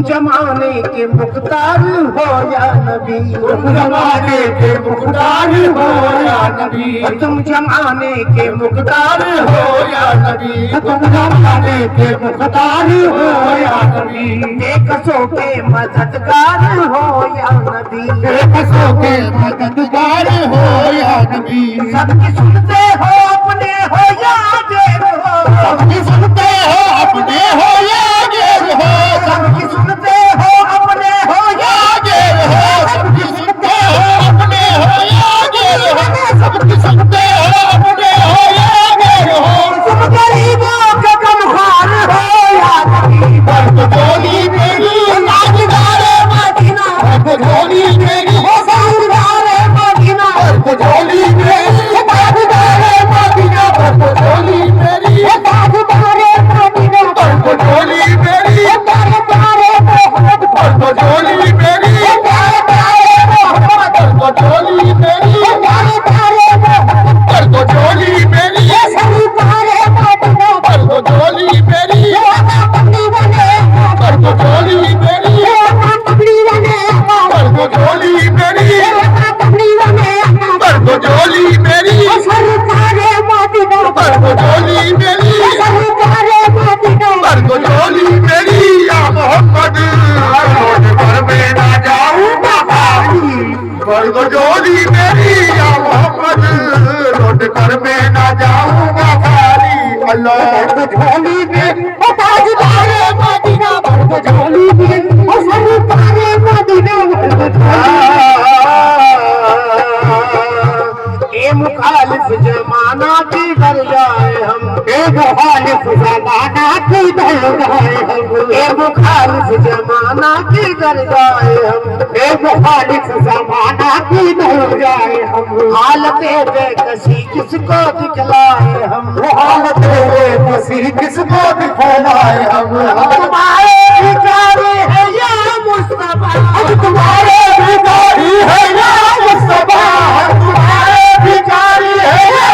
जमाने के मुख्तार हो या नबी, तुम जमाने के मुख्तार हो या नबी, तुम जमाने के मुख्तार हो या नबी, तुम जमाने के मुख्तार हो या नबी, बेकसों के मददगार हो या नबी, बेकसों के मददगार हो या नबी, सबकी सुनते हो अपने हो या गैर हो, सबकी सुनते हो अपने हो या गैर हो, सबकी सुनते हो अपने हो या गैर हो, सबकी सुनते हो अपने हो या गैर हो, सबकी सुनते हो अपने हो या गैर हो, तुम गरीबों के गमखार हो या नबी, बर्फ झोली मेरी ताजदार मदीना, बर्फ झोली मेरी ताजदार मदीना, बर्फ झोली मेरी ताजदार मदीना, बर्फ झोली मेरी ताजदार मदीना, बर्फ झोली मेरी ताजदार मोहम्मद, बर्फ झोली मेरी ताजदार मोहम्मद, बर्फ झोली मेरी ताजदार मोहम्मद, बर्फ झोली मेरी सरकार मदीना, बर्फ झोली मेरी कमली बने, बर्फ झोली मेरी कमली बने, बर्फ झोली मेरी कमली बने, बर्फ झोली मेरी सरकार मदीना, बर्फ झोली मेरी सरकार मदीना, बर्फ झोली मेरी या मोहम्मद, लौट कर मैं ना जाऊंगा खाली, बर्फ झोली मेरी या मोहम्मद, लौट कर मैं ना जाऊंगा खाली, अल्लाह झोली में ताजदार मदीना, बर्फ झोली में सरकार मदीना, ए मुखालिफ जमाना की कर जाए हम, ए मुखालिफ जमाना की कर जाए हम, ए मुखालिफ जमाना की कर जाए हम, ए मुखालिफ जमाना की कर जाए हम, हालत बेकसी किसको दिखलाए हम, हालत बेकसी किसको दिखलाए हम, तुम्हारे भिखारी है या मुस्तफा, तुम्हारे भिखारी है या मुस्तफा, तुम्हारे भिखारी है या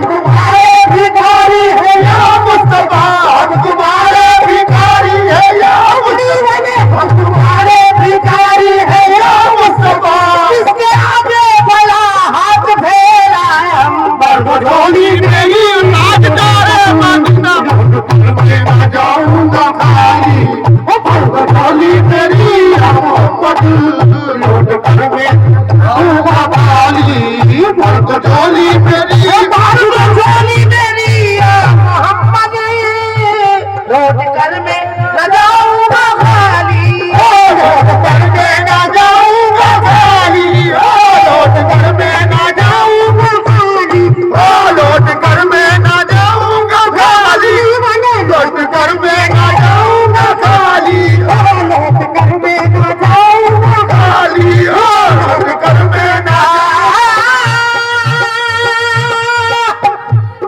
तुम्हारे भिखारी है या मुस्तफा, तुम्हारे भिखारी है या मुस्तफा, तुम्हारे भिखारी है या मुस्तफा, इसके आगे बड़ा हाथ फैलाए हम, बर्फ झोली मेरी ताजदार मदीना, मैं ना जाऊंगा खाली, बर्फ झोली मेरी या मोहम्मद, लौट कर मैं जाऊंगा खाली, बर्फ झोली मेरी झोली मेरी या मोहम्मद, लौट कर मैं न जाऊंगा खाली, लौट कर मैं ना जाऊंगा खाली, लौट कर मैं ना जाऊंगा खाली, लौट कर मैं ना जाऊंगा खाली, लौट कर मैं ना जाऊंगा खाली, लौट कर मैं न जाऊंगा खाली, लौट कर मैं ना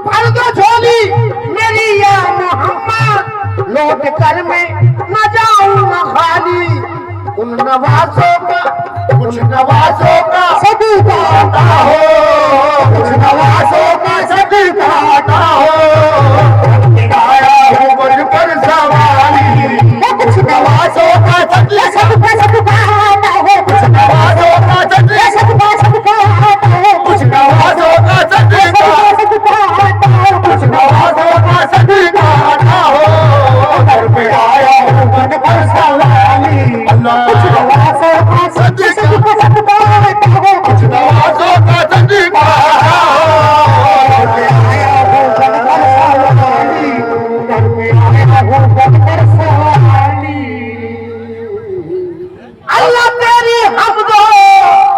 भर दो झोली मेरी या मोहम्मद, लौट कर मैं न जाऊंगा खाली, उन नवाजों का कुछ नवाजों का सदुका हो